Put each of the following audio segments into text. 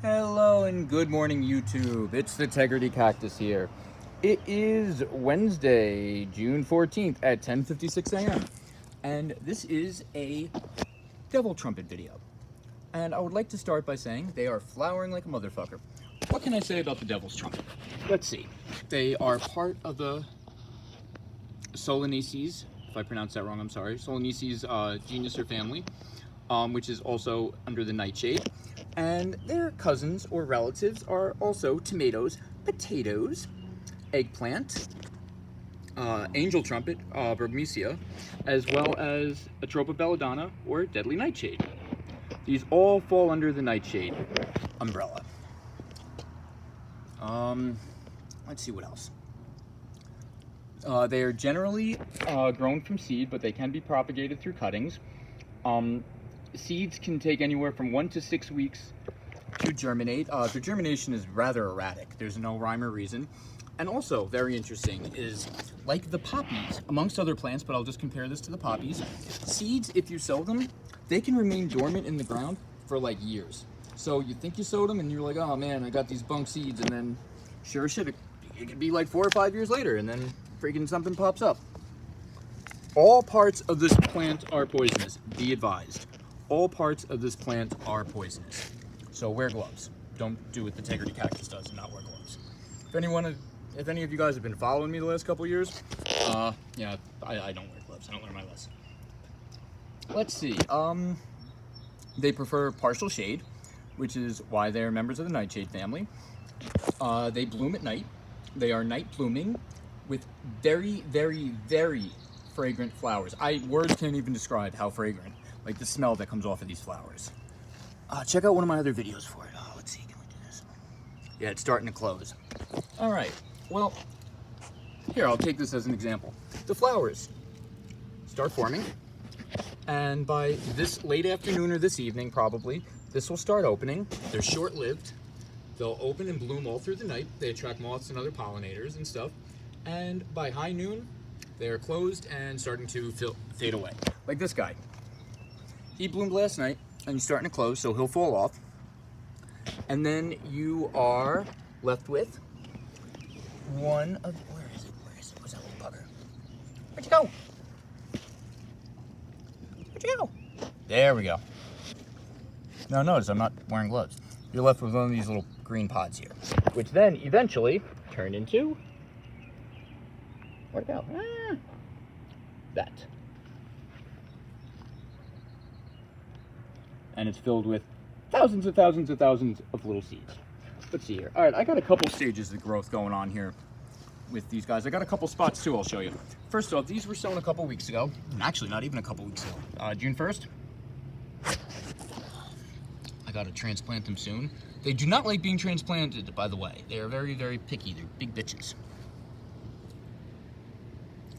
Hello and good morning, YouTube. It's the Tegridy Cactus here. It is Wednesday, June 14th at 10:56 a.m. And this is a devil trumpet video. And I would like to start by saying they are flowering like a motherfucker. What can I say about the devil's trumpet? Let's see. They are part of the Solanaceae, if I pronounce that wrong, I'm sorry. Solanaceae genus or family, which is also under the nightshade. And their cousins or relatives are also tomatoes, potatoes, eggplant, angel trumpet, Burgmesia, as well as Atropa belladonna or deadly nightshade. These all fall under the nightshade umbrella. Let's see what else. They are generally grown from seed, but they can be propagated through cuttings. Seeds can take anywhere from 1 to 6 weeks to germinate. The germination is rather erratic. There's no rhyme or reason. And also, very interesting, is like the poppies, amongst other plants, but I'll just compare this to the poppies. Seeds, if you sow them, they can remain dormant in the ground for like years. So you think you sowed them and you're like, oh man, I got these bunk seeds, and then sure shit, it could be like 4 or 5 years later, and then freaking something pops up. All parts of this plant are poisonous, be advised. All parts of this plant are poisonous. So wear gloves. Don't do what the Tegridy Cactus does and not wear gloves. If any of you guys have been following me the last couple of years, yeah, I don't wear gloves. I don't learn my lesson. Let's see. They prefer partial shade, which is why they're members of the nightshade family. They bloom at night. They are night blooming with very, very, very fragrant flowers. Words can't even describe how fragrant. Like the smell that comes off of these flowers. Check out one of my other videos for it. Let's see, can we do this? Yeah, it's starting to close. All right, well, here, I'll take this as an example. The flowers start forming, and by this late afternoon or this evening, probably, this will start opening. They're short-lived. They'll open and bloom all through the night. They attract moths and other pollinators and stuff. And by high noon, they are closed and starting to fade away. Like this guy. He bloomed last night, and he's starting to close, so he'll fall off. And then you are left with one of... Where is it? Where's that little bugger? Where'd you go? Where'd you go? There we go. Now notice I'm not wearing gloves. You're left with one of these little green pods here, which then eventually turn into... Where'd it go? That. And it's filled with thousands and thousands and thousands of little seeds. Let's see here. All right, I got a couple stages of growth going on here with these guys. I got a couple spots too, I'll show you. First off, these were sown a couple weeks ago. Actually, not even a couple weeks ago. June 1st. I gotta transplant them soon. They do not like being transplanted, by the way. They are very, very picky. They're big bitches.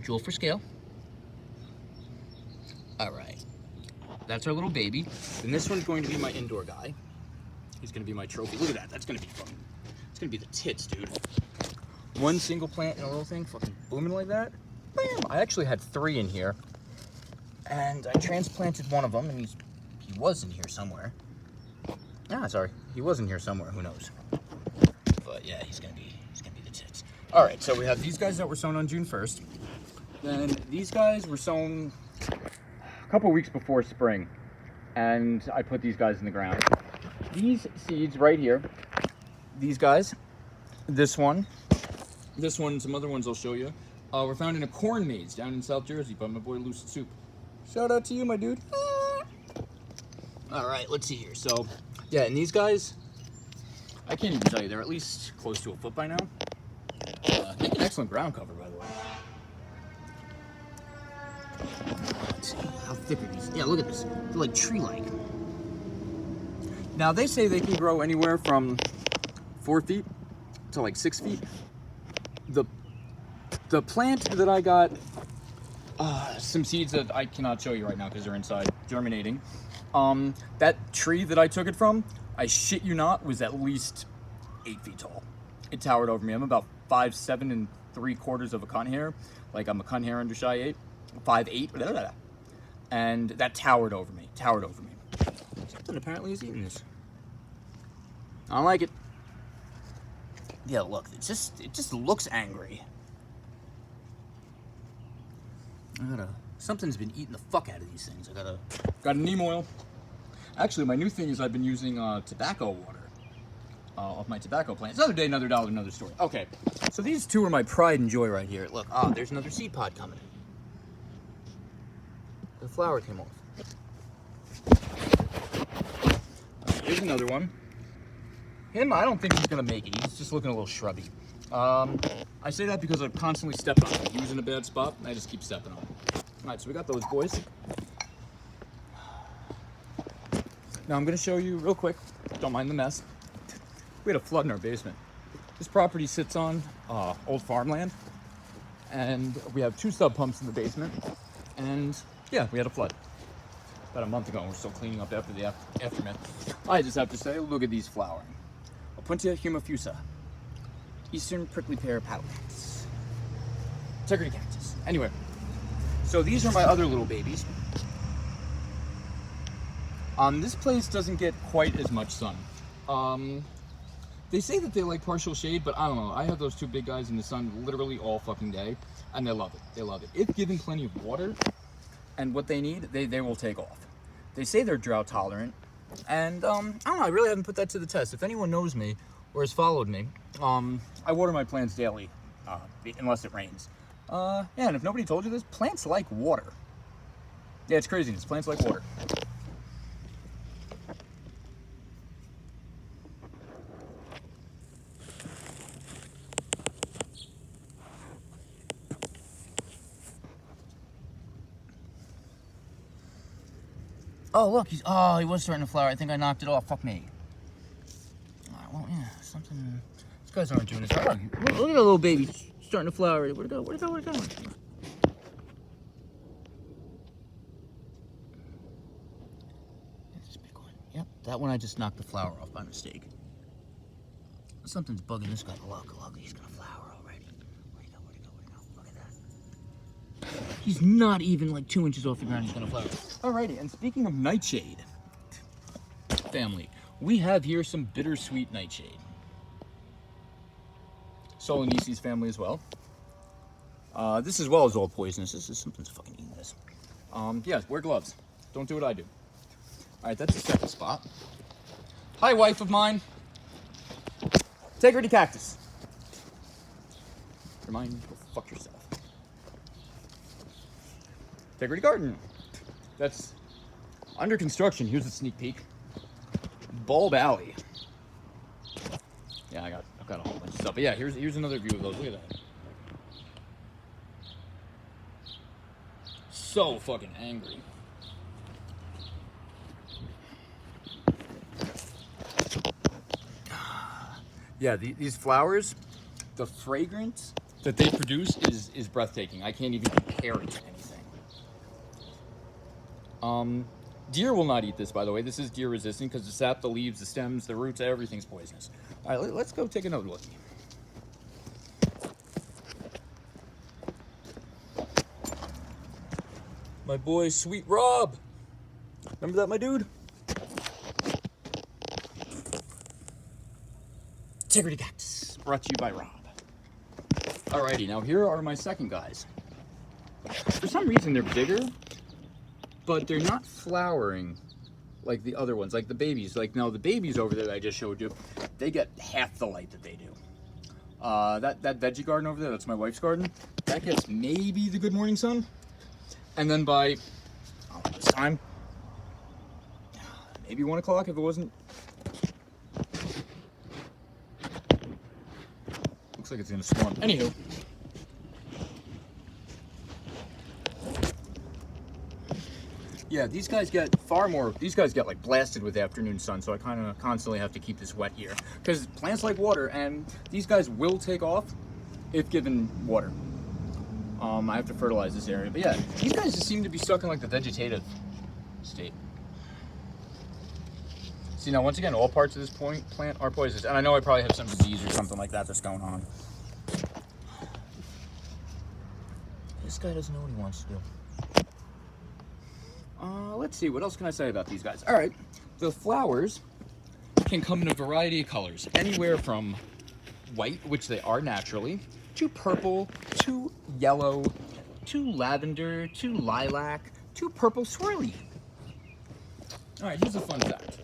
Jewel for scale. All right. That's our little baby. And this one's going to be my indoor guy. He's going to be my trophy. Look at that. That's going to be fun. It's going to be the tits, dude. One single plant in a little thing fucking blooming like that. Bam! I actually had 3 in here. And I transplanted one of them, and he was in here somewhere. Sorry. He was in here somewhere. Who knows? But yeah, he's going to be the tits. All right, so we have these guys that were sown on June 1st. Then these guys were sown a couple weeks before spring, and I put these guys in the ground. These seeds right here, these guys, this one, some other ones I'll show you, were found in a corn maze down in South Jersey by my boy Lucid Soup. Shout out to you, my dude. All right, let's see here. So, yeah, and these guys, I can't even tell you, they're at least close to a foot by now. Make an excellent ground cover, by the way. Let's see, how thick are these? Yeah, look at this. They're like tree-like. Now, they say they can grow anywhere from 4 feet to like 6 feet. The plant that I got, some seeds that I cannot show you right now because they're inside, germinating. That tree that I took it from, I shit you not, was at least 8 feet tall. It towered over me. I'm about 5'7" 3/4 of a cunt hair. Like I'm a cunt hair under shy 8. 5'8", blah, blah, blah. And that towered over me. Something apparently is eating this. I don't like it. Yeah, look, it just looks angry. Something's been eating the fuck out of these things. Got a neem oil. Actually, my new thing is I've been using tobacco water off my tobacco plants. Another day, another dollar, another story. Okay, so these two are my pride and joy right here. Look, there's another seed pod coming. The flower came off. Here's another one. Him, I don't think he's gonna make it. He's just looking a little shrubby. I say that because I've constantly stepped on him. He was in a bad spot, and I just keep stepping on him. All right, so we got those boys. Now I'm gonna show you real quick. Don't mind the mess. We had a flood in our basement. This property sits on old farmland, and we have 2 sub pumps in the basement. And yeah, we had a flood about a month ago, and we're still cleaning up after the aftermath. I just have to say, look at these flowering. Opuntia humifusa, Eastern prickly pear paddle cactus, Tegridy cactus. Anyway, so these are my other little babies. This place doesn't get quite as much sun. They say that they like partial shade, but I don't know. I have those 2 big guys in the sun literally all fucking day, and they love it. They love it. If given plenty of water and what they need, they will take off. They say they're drought tolerant, and I don't know. I really haven't put that to the test. If anyone knows me or has followed me, I water my plants daily, unless it rains. Yeah, and if nobody told you this, plants like water. Yeah, it's craziness. Plants like water. Oh, look, he was starting to flower. I think I knocked it off. Fuck me. Well, yeah, something. These guys aren't doing this. Oh, look at the little baby starting to flower. Where'd it go? Where'd it go? Where'd it go? This big one. Yep, that one I just knocked the flower off by mistake. Something's bugging this guy. Look, he's gonna flower already. Where'd he go? Where'd he go? Where'd he go? Look at that. He's not even like 2 inches off the ground. He's gonna flower. Alrighty, and speaking of nightshade family, we have here some bittersweet nightshade. Solanesi's family as well. This as well is all poisonous. Something's fucking eating this. Yeah, wear gloves. Don't do what I do. Alright, that's the second spot. Hi, wife of mine. Tegridy cactus. Remind you, go fuck yourself. Tegridy garden. That's under construction. Here's a sneak peek. Bulb Alley. Yeah, I've got a whole bunch of stuff. But yeah, here's another view of those. Look at that. So fucking angry. Yeah, these flowers, the fragrance that they produce is breathtaking. I can't even compare it to anything. Deer will not eat this, by the way. This is deer resistant because the sap, the leaves, the stems, the roots, everything's poisonous. All right, let's go take another look. My boy, Sweet Rob. Remember that, my dude? Tegridy cactus, brought to you by Rob. Alrighty, now here are my second guys. For some reason, they're bigger, but they're not flowering like the other ones, like the babies. Like, now the babies over there that I just showed you, they get half the light that they do. That veggie garden over there, that's my wife's garden, that gets maybe the good morning sun. And then by this time, maybe 1 o'clock if it wasn't. Looks like it's gonna storm. Anywho. Yeah, these guys get like blasted with afternoon sun, so I kind of constantly have to keep this wet here. Because plants like water, and these guys will take off if given water. I have to fertilize this area. But yeah, these guys just seem to be stuck in like the vegetative state. See, now once again, all parts of this plant are poisonous. And I know I probably have some disease or something like that that's going on. This guy doesn't know what he wants to do. Let's see, what else can I say about these guys? All right, the flowers, can come in a variety of colors, anywhere from white, which they are naturally, to purple, to yellow, to lavender, to lilac, to purple swirly. All right, here's a fun fact.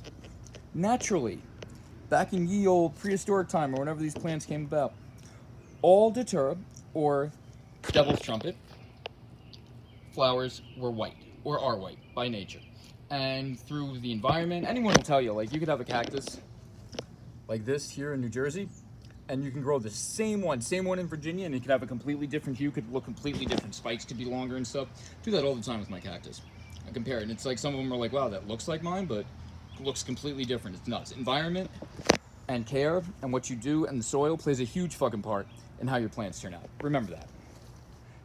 Naturally, back in ye old prehistoric time, or whenever these plants came about, all datura, or devil's trumpet, flowers were white, or are white, by nature. And through the environment, anyone will tell you, like, you could have a cactus like this here in New Jersey, and you can grow the same one in Virginia, and it could have a completely different hue, could look completely different, spikes could be longer and stuff. Do that all the time with my cactus. I compare it, and it's like some of them are like, wow, that looks like mine, but it looks completely different. It's nuts. Environment and care and what you do and the soil plays a huge fucking part in how your plants turn out. Remember that.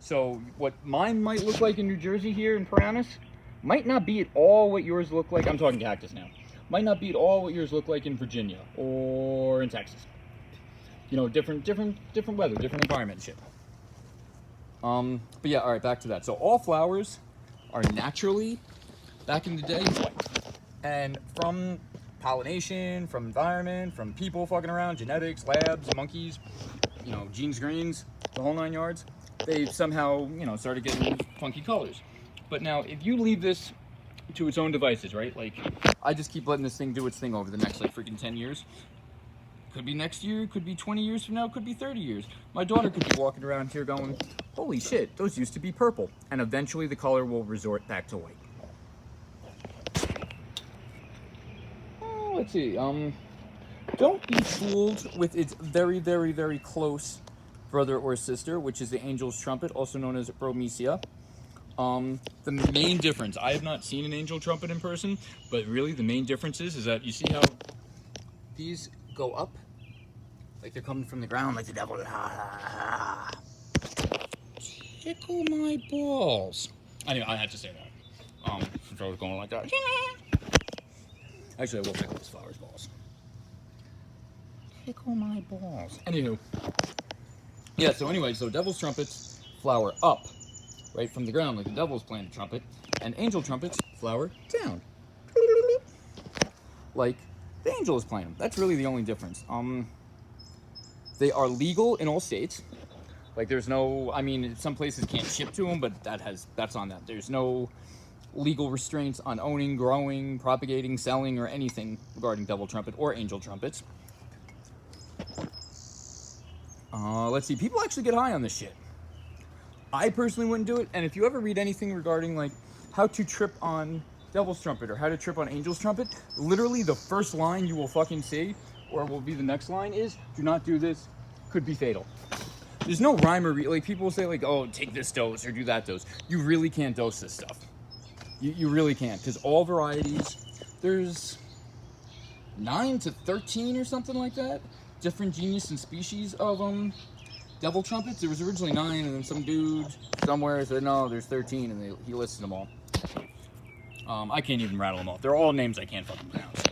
So what mine might look like in New Jersey here in Paramus might not be at all what yours look like. I'm talking cactus now. Might not be at all what yours look like in Virginia or in Texas. You know, different weather, different environment and shit. But yeah, all right, back to that. So all flowers are naturally, back in the day, white. And from pollination, from environment, from people fucking around, genetics, labs, monkeys, you know, genes, greens, the whole 9 yards, they somehow, you know, started getting funky colors. But now, if you leave this to its own devices, right? Like, I just keep letting this thing do its thing over the next, like, freaking 10 years. Could be next year, could be 20 years from now, could be 30 years. My daughter could be walking around here going, holy shit, those used to be purple. And eventually the color will resort back to white. Let's see, don't be fooled with its very, very, very close brother or sister, which is the angel's trumpet, also known as Bromecia. The main difference, I have not seen an angel trumpet in person, but really the main difference is that you see how these go up, like they're coming from the ground, like the devil. Tickle my balls. Anyway, I had to say that. Since I was going like that. Actually, I will tickle this flower's balls. Tickle my balls. Anywho. Yeah, so anyway, so devil's trumpets flower up, right from the ground, like the devil's playing a trumpet, and angel trumpets flower down, like the angel is playing them. That's really the only difference. They are legal in all states. Like, there's no, I mean, some places can't ship to them, but that's on them. There's no legal restraints on owning, growing, propagating, selling, or anything regarding devil trumpet or angel trumpets. Let's see, people actually get high on this shit. I personally wouldn't do it, and if you ever read anything regarding, like, how to trip on devil's trumpet or how to trip on angel's trumpet, literally the first line you will fucking see, or will be the next line, is, do not do this, could be fatal. There's no rhyme or like, people will say, like, oh, take this dose or do that dose. You really can't dose this stuff. You really can't, because all varieties, there's 9 to 13 or something like that, different genus and species of devil trumpets. There was originally 9, and then some dude somewhere said, no, there's 13, and he listed them all. I can't even rattle them off. They're all names I can't fucking pronounce.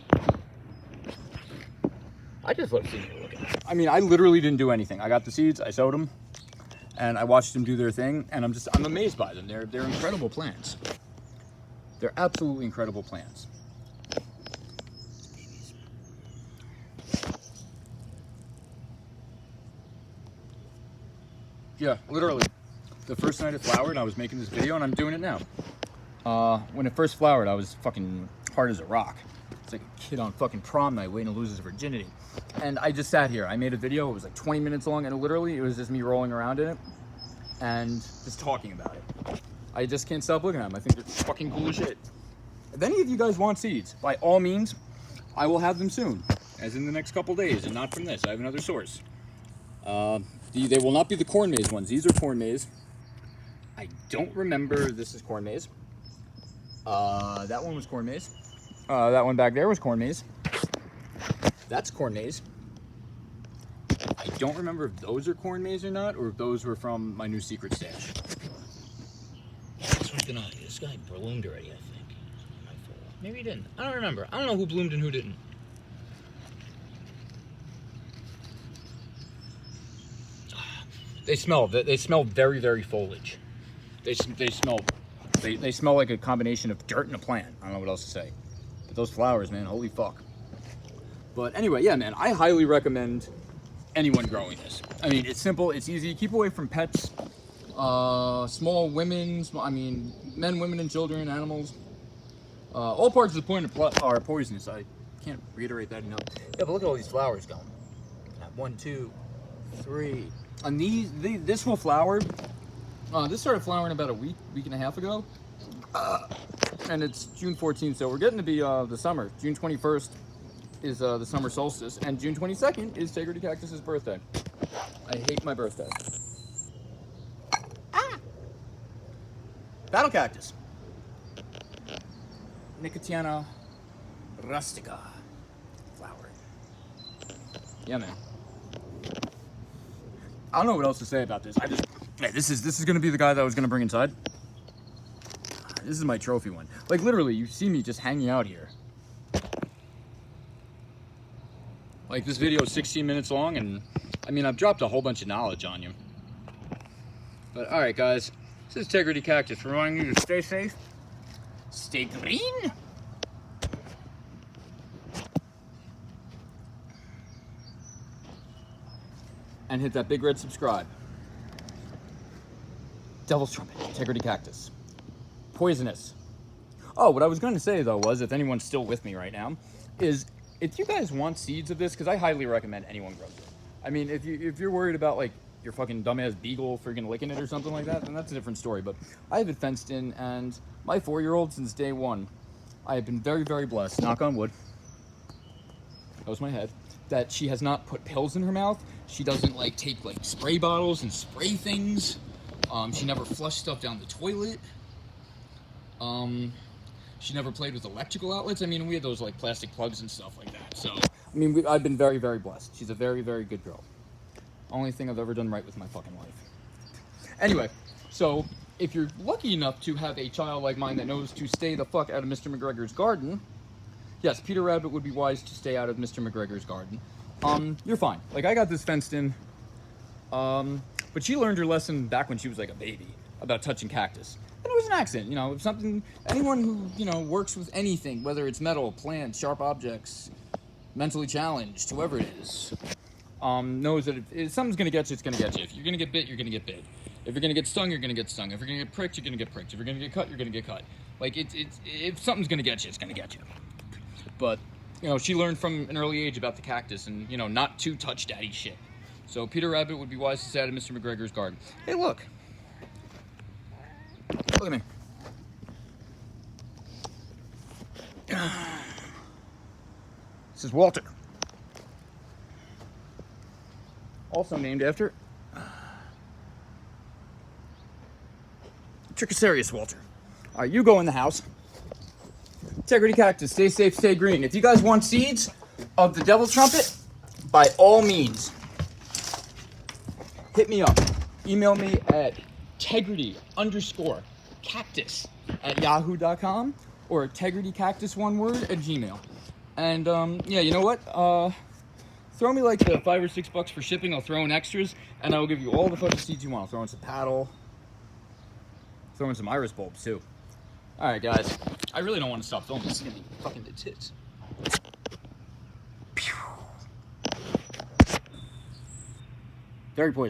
I just love seeing you looking. I mean, I literally didn't do anything. I got the seeds, I sowed them, and I watched them do their thing, and I'm amazed by them. They're incredible plants. They're absolutely incredible plants. Yeah, literally. The first night it flowered, I was making this video, and I'm doing it now. When it first flowered, I was fucking hard as a rock. It's like a kid on fucking prom night waiting to lose his virginity. And I just sat here. I made a video. It was like 20 minutes long, and literally it was just me rolling around in it and just talking about it. I just can't stop looking at them. I think they're fucking cool as shit. If any of you guys want seeds, by all means, I will have them soon, as in the next couple days, and not from this. I have another source. They will not be the corn maze ones. These are corn maze. I don't remember. This is corn maze. That one was corn maze. That one back there was corn maze. That's corn maze. I don't remember if those are corn maze or not, or if those were from my new secret stash. This guy bloomed already, I think. Maybe he didn't. I don't remember. I don't know who bloomed and who didn't. They smell very, very foliage. They smell like a combination of dirt and a plant. I don't know what else to say. But those flowers, man, holy fuck. But anyway, yeah, man, I highly recommend anyone growing this. I mean, it's simple, it's easy. Keep away from pets, small women, men, women, and children, animals. All parts of the point are poisonous. I can't reiterate that enough. Yeah, but look at all these flowers going. 1, 2, 3. And this will flower. This started flowering about a week and a half ago. And it's June 14th, so we're getting to be the summer. June 21st is the summer solstice, and June 22nd is Tegridy Cactus's birthday. I hate my birthday. Battle Cactus. Nicotiana rustica flower. Yeah, man. I don't know what else to say about this. This is gonna be the guy that I was gonna bring inside. This is my trophy one. Like, literally, you see me just hanging out here. Like, this video is 16 minutes long, and I mean, I've dropped a whole bunch of knowledge on you. But all right, guys, this is Tegridy Cactus reminding you to stay safe, stay green, and hit that big red subscribe. Devil's Trumpet, Tegridy Cactus. Poisonous. Oh, what I was going to say, though, was, if anyone's still with me right now, is if you guys want seeds of this, because I highly recommend anyone grows it. I mean, if you're worried about, like, your fucking dumbass beagle freaking licking it or something like that, then that's a different story. But I have it fenced in, and my 4-year-old, since day one, I have been very, very blessed, knock on wood, that was my head, that she has not put pills in her mouth. She doesn't, like, take, like, spray bottles and spray things. She never flushed stuff down the toilet. She never played with electrical outlets. I mean, we had those, like, plastic plugs and stuff like that. So, I mean, I've been very, very blessed. She's a very, very good girl. Only thing I've ever done right with my fucking life. Anyway, so if you're lucky enough to have a child like mine that knows to stay the fuck out of Mr. McGregor's garden, yes, Peter Rabbit would be wise to stay out of Mr. McGregor's garden. You're fine. Like, I got this fenced in. But she learned her lesson back when she was like a baby about touching cactus. And it was an accident, you know, if something, anyone who, you know, works with anything, whether it's metal, plants, sharp objects, mentally challenged, whoever it is, knows that if something's going to get you, it's going to get you. If you're going to get bit, you're going to get bit. If you're going to get stung, you're going to get stung. If you're going to get pricked, you're going to get pricked. If you're going to get cut, you're going to get cut. Like, if something's going to get you, it's going to get you. But, you know, she learned from an early age about the cactus and, you know, not to touch daddy shit. So Peter Rabbit would be wise to stay out of Mr. McGregor's garden. Hey, look. Look at me. This is Walter. Also named after Trichosarius Walter. All right, you go in the house. Tegridy Cactus, stay safe, stay green. If you guys want seeds of the Devil's Trumpet, by all means, hit me up. Email me at Tegridy_cactus@yahoo.com or tegridycactus, one word, at Gmail. And yeah, you know what? Throw me like the $5 or $6 for shipping. I'll throw in extras, and I will give you all the fucking seeds you want. I'll throw in some paddle. Throw in some iris bulbs too. All right, guys. I really don't want to stop filming. This is gonna be fucking the tits. Very poisonous.